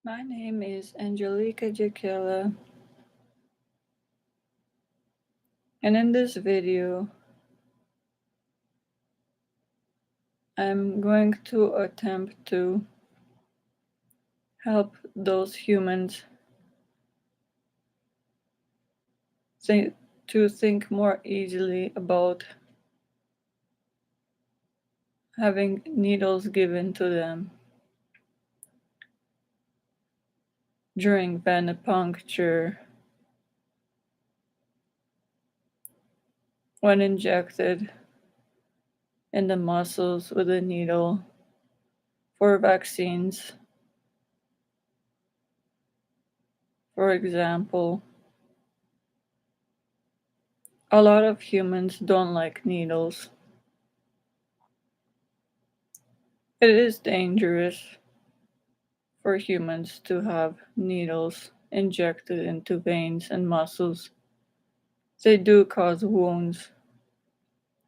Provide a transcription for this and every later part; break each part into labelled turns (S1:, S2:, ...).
S1: My name is ANGELIKA JAKIELA, and in this video, I'm going to attempt to help those humans think more easily about having needles given to them during venepuncture when injected in the muscles with a needle for vaccines. For example, a lot of humans don't like needles. It is dangerous for humans to have needles injected into veins and muscles. They do cause wounds.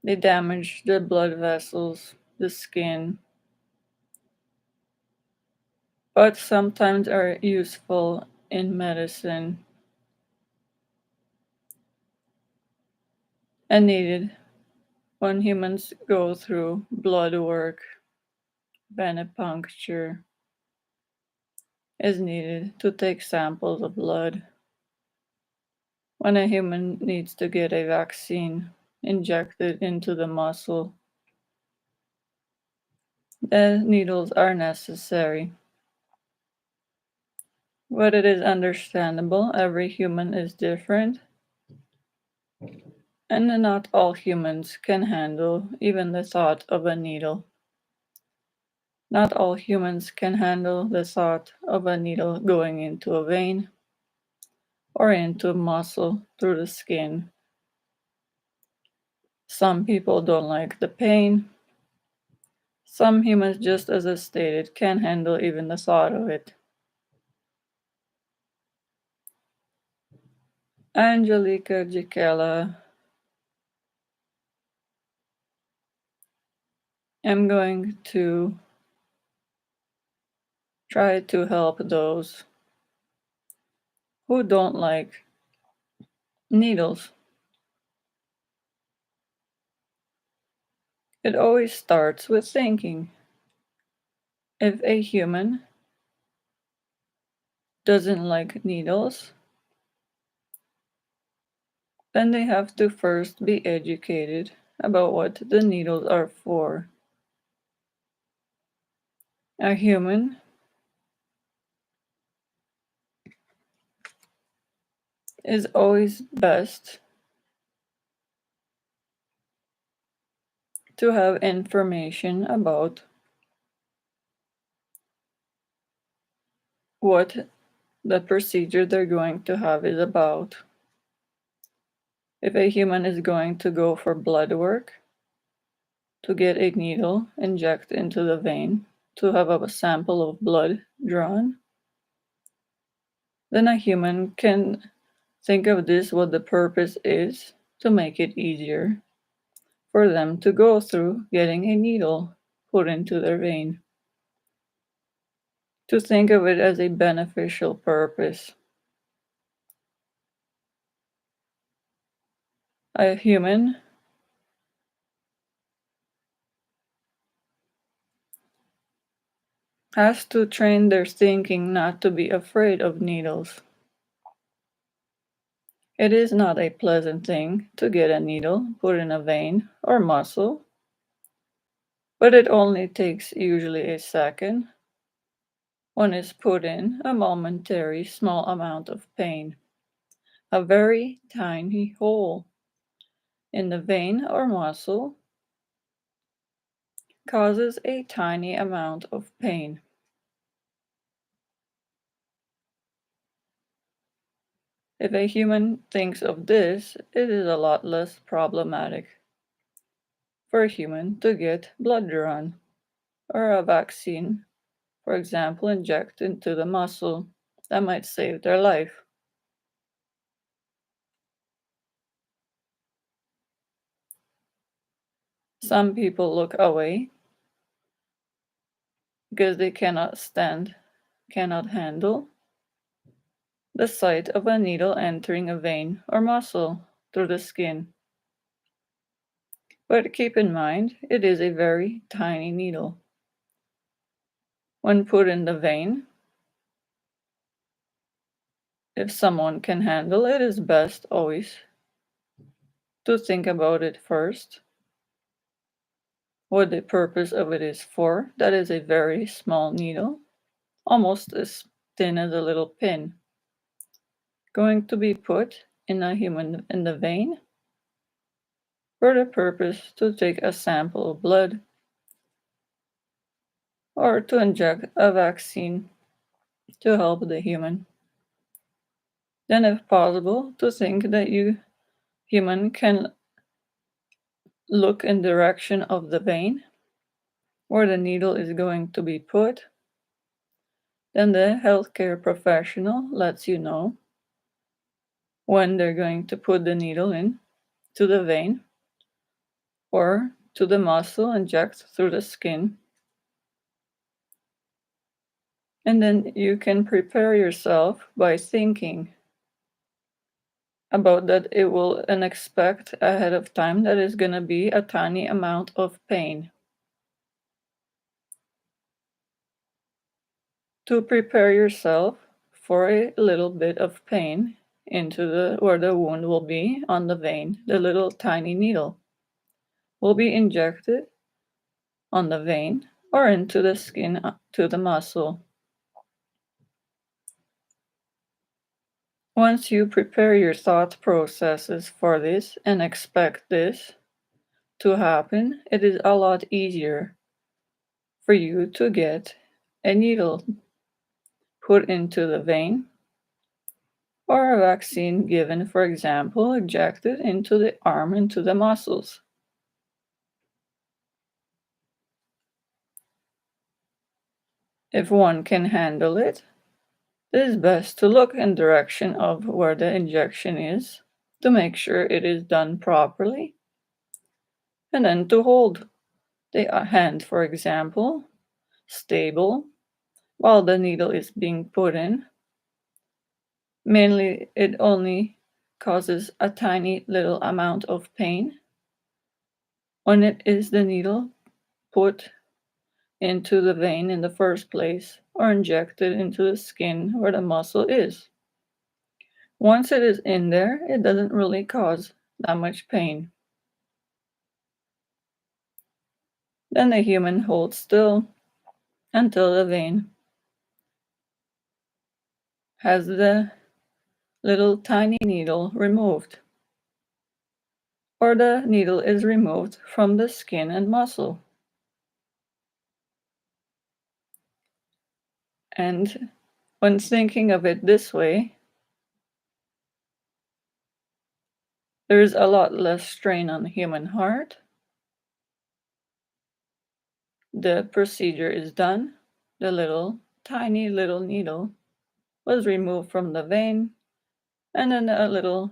S1: They damage the blood vessels, the skin, but sometimes are useful in medicine and needed when humans go through blood work. Venepuncture is needed to take samples of blood when a human needs to get a vaccine injected into the muscle. The needles are necessary. But it is understandable, every human is different, and not all humans can handle even the thought of a needle. Not all humans can handle the thought of a needle going into a vein or into a muscle through the skin. Some people don't like the pain. Some humans, just as I stated, can't handle even the thought of it. ANGELIKA JAKIELA. I'm going to try to help those who don't like needles. It always starts with thinking. If a human doesn't like needles, then they have to first be educated about what the needles are for. A human is always best to have information about what the procedure they're going to have is about. If a human is going to go for blood work, to get a needle injected into the vein, to have a sample of blood drawn, then a human can think of this what the purpose is to make it easier for them to go through getting a needle put into their vein. To think of it as a beneficial purpose. A human has to train their thinking not to be afraid of needles. It is not a pleasant thing to get a needle put in a vein or muscle, but it only takes usually a second. One is put in a momentary small amount of pain. A very tiny hole in the vein or muscle causes a tiny amount of pain. If a human thinks of this, it is a lot less problematic for a human to get blood drawn or a vaccine, for example, inject into the muscle that might save their life. Some people look away because they cannot stand cannot handle the sight of a needle entering a vein or muscle through the skin. But keep in mind, it is a very tiny needle. When put in the vein, if someone can handle it, is best always to think about it first, what the purpose of it is for. That is a very small needle, almost as thin as a little pin, going to be put in a human in the vein for the purpose to take a sample of blood or to inject a vaccine to help the human. Then, if possible, to think that you human can look in direction of the vein where the needle is going to be put. Then the healthcare professional lets you know when they're going to put the needle in to the vein or to the muscle, inject through the skin. And then you can prepare yourself by thinking about that it will and expect ahead of time that is going to be a tiny amount of pain. To prepare yourself for a little bit of pain into the where the wound will be on the vein, the little tiny needle will be injected on the vein or into the skin to the muscle. Once you prepare your thought processes for this and expect this to happen, it is a lot easier for you to get a needle put into the vein or a vaccine given, for example, injected into the arm, into the muscles. If one can handle it, it is best to look in direction of where the injection is to make sure it is done properly, and then to hold the hand, for example, stable while the needle is being put in. Mainly, it only causes a tiny little amount of pain when it is the needle put into the vein in the first place or injected into the skin where the muscle is. Once it is in there, it doesn't really cause that much pain. Then the human holds still until the vein has the little tiny needle removed, or the needle is removed from the skin and muscle. And when thinking of it this way, there is a lot less strain on the human heart. The procedure is done. The little tiny little needle was removed from the vein, and then a little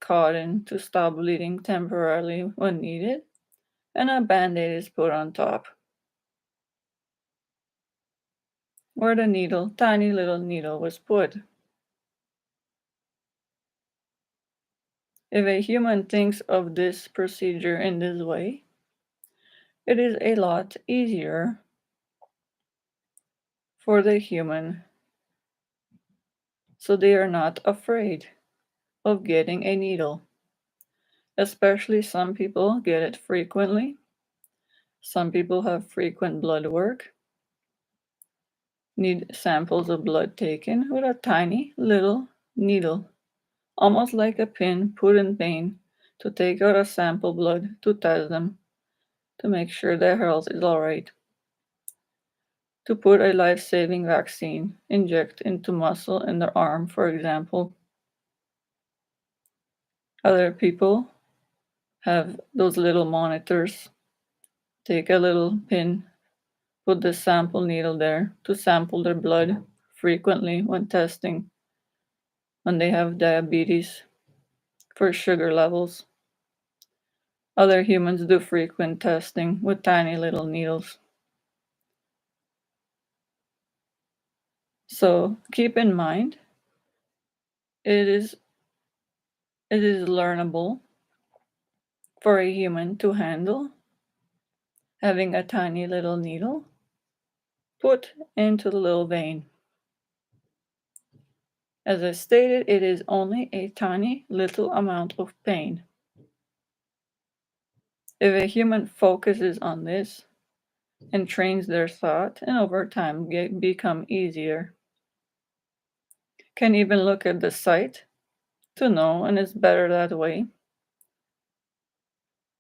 S1: cotton to stop bleeding temporarily when needed, and a band-aid is put on top where the needle, tiny little needle, was put. If a human thinks of this procedure in this way, it is a lot easier for the human, so they are not afraid of getting a needle. Especially some people get it frequently. Some people have frequent blood work, need samples of blood taken with a tiny little needle, almost like a pin put in vein to take out a sample blood to test them to make sure their health is all right. To put a life-saving vaccine, inject into muscle in their arm, for example. Other people have those little monitors. Take a little pin, put the sample needle there to sample their blood frequently when testing, when they have diabetes, for sugar levels. Other humans do frequent testing with tiny little needles. So keep in mind, it is learnable for a human to handle having a tiny little needle put into the little vein. As I stated, it is only a tiny little amount of pain. If a human focuses on this and trains their thought, and over time become easier, can even look at the site to know, and it's better that way.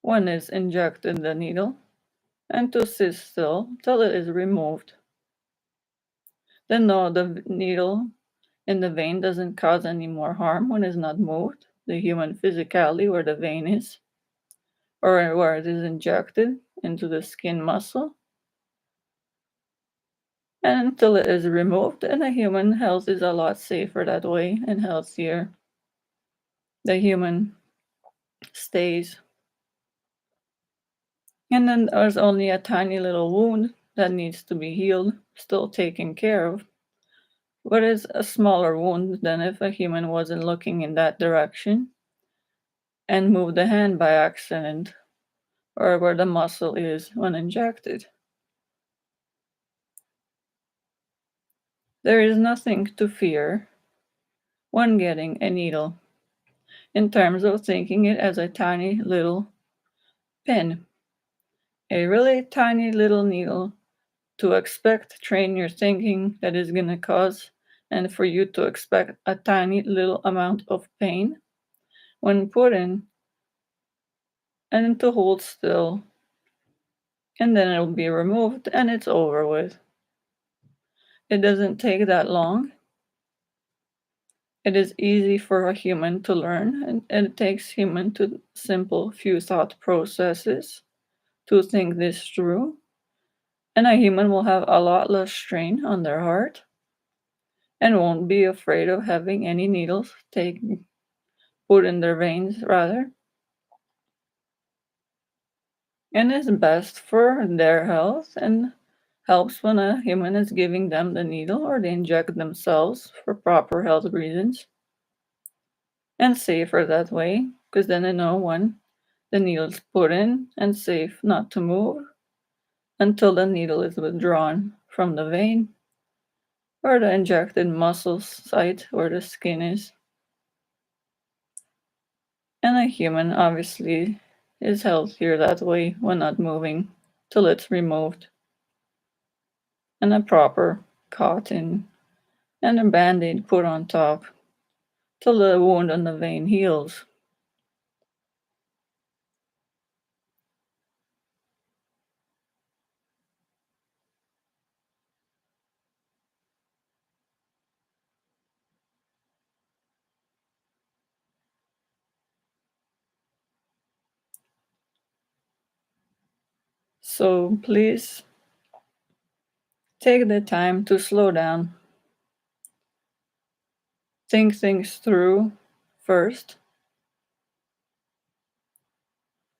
S1: One is injected the needle and to sit still till it is removed. Then no, the needle in the vein doesn't cause any more harm when it's not moved. The human physicality where the vein is, or where it is injected into the skin muscle, and until it is removed, and the human health is a lot safer that way and healthier. The human stays. And then there's only a tiny little wound that needs to be healed, still taken care of. But it's a smaller wound than if a human wasn't looking in that direction and moved the hand by accident, or where the muscle is when injected. There is nothing to fear when getting a needle, in terms of thinking it as a tiny little pin. A really tiny little needle to expect, train your thinking that is going to cause, and for you to expect a tiny little amount of pain when put in, and to hold still, and then it'll be removed and it's over with. It doesn't take that long. It is easy for a human to learn, and it takes human to simple few thought processes to think this through. And a human will have a lot less strain on their heart and won't be afraid of having any needles put in their veins rather. And is best for their health and helps when a human is giving them the needle or they inject themselves for proper health reasons. And safer that way, because then they know when the needle is put in and safe not to move until the needle is withdrawn from the vein or the injected muscle site where the skin is. And a human obviously is healthier that way when not moving till it's removed. And a proper cotton and a band-aid put on top till the wound on the vein heals. So please take the time to slow down. Think things through first.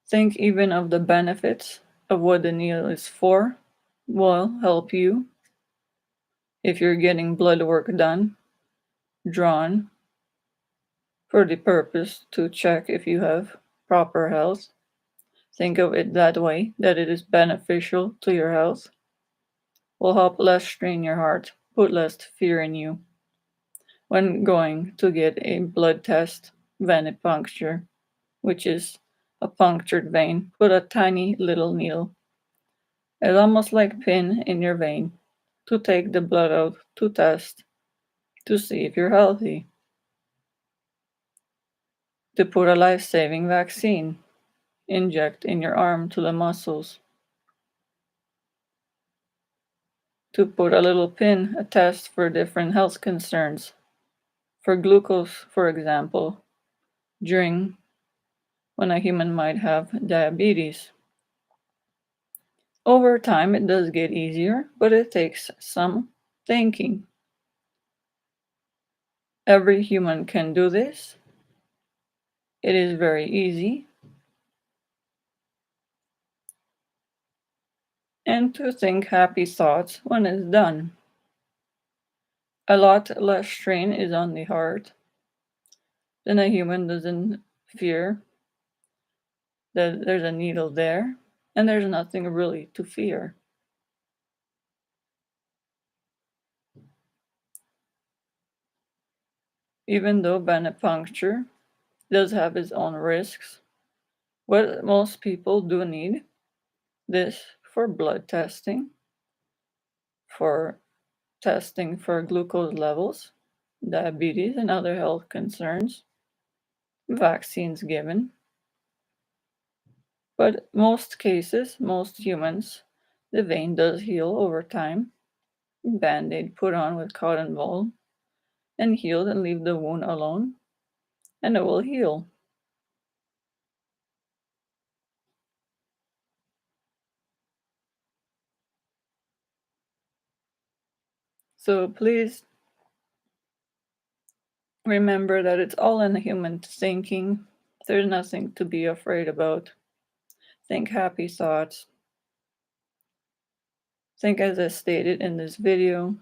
S1: Think even of the benefits of what the needle is for will help you if you're getting blood work done, drawn for the purpose to check if you have proper health. Think of it that way, that it is beneficial to your health, will help less strain your heart, put less fear in you when going to get a blood test, venepuncture, which is a punctured vein, put a tiny little needle. It's almost like pin in your vein to take the blood out to test to see if you're healthy. To put a life-saving vaccine, inject in your arm to the muscles. To put a little pin, a test for different health concerns. For glucose, for example, during when a human might have diabetes. Over time, it does get easier, but it takes some thinking. Every human can do this. It is very easy. And to think happy thoughts when it's done. A lot less strain is on the heart. Then a human doesn't fear that there's a needle there, and there's nothing really to fear. Even though Venepuncture does have its own risks, what most people do need this for blood testing, for testing for glucose levels, diabetes, and other health concerns, vaccines given. But most cases, most humans, the vein does heal over time. Band-aid put on with cotton ball and healed and leave the wound alone, and it will heal. So please remember that it's all in the human thinking. There's nothing to be afraid about. Think happy thoughts. Think as I stated in this video,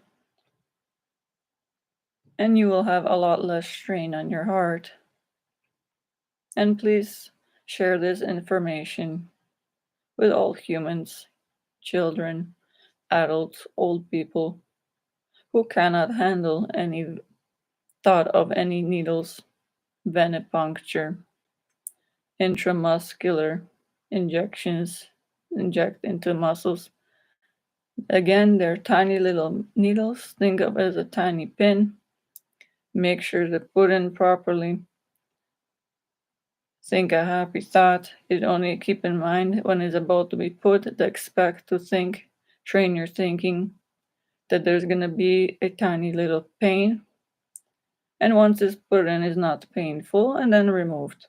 S1: and you will have a lot less strain on your heart. And please share this information with all humans, children, adults, old people who cannot handle any thought of any needles, venipuncture, intramuscular injections, inject into muscles. Again, they're tiny little needles. Think of it as a tiny pin. Make sure to put in properly. Think a happy thought. It only keep in mind when it's about to be put to expect to think, train your thinking that there's gonna be a tiny little pain. And once it's put in, it's not painful and then removed.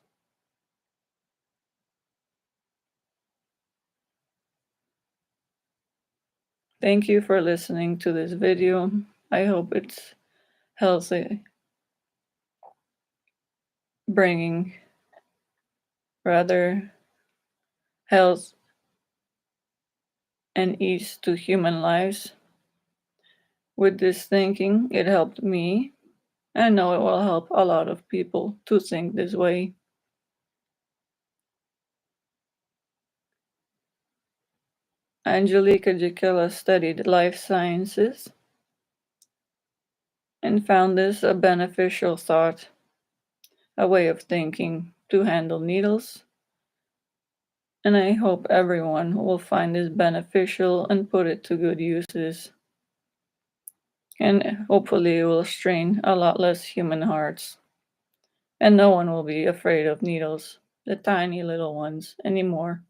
S1: Thank you for listening to this video. I hope it's healthy, bringing rather health and ease to human lives. With this thinking, it helped me. I know it will help a lot of people to think this way. ANGELIKA JAKIELA studied life sciences and found this a beneficial thought, a way of thinking to handle needles. And I hope everyone will find this beneficial and put it to good uses. And hopefully it will strain a lot less human hearts. And no one will be afraid of needles, the tiny little ones, anymore.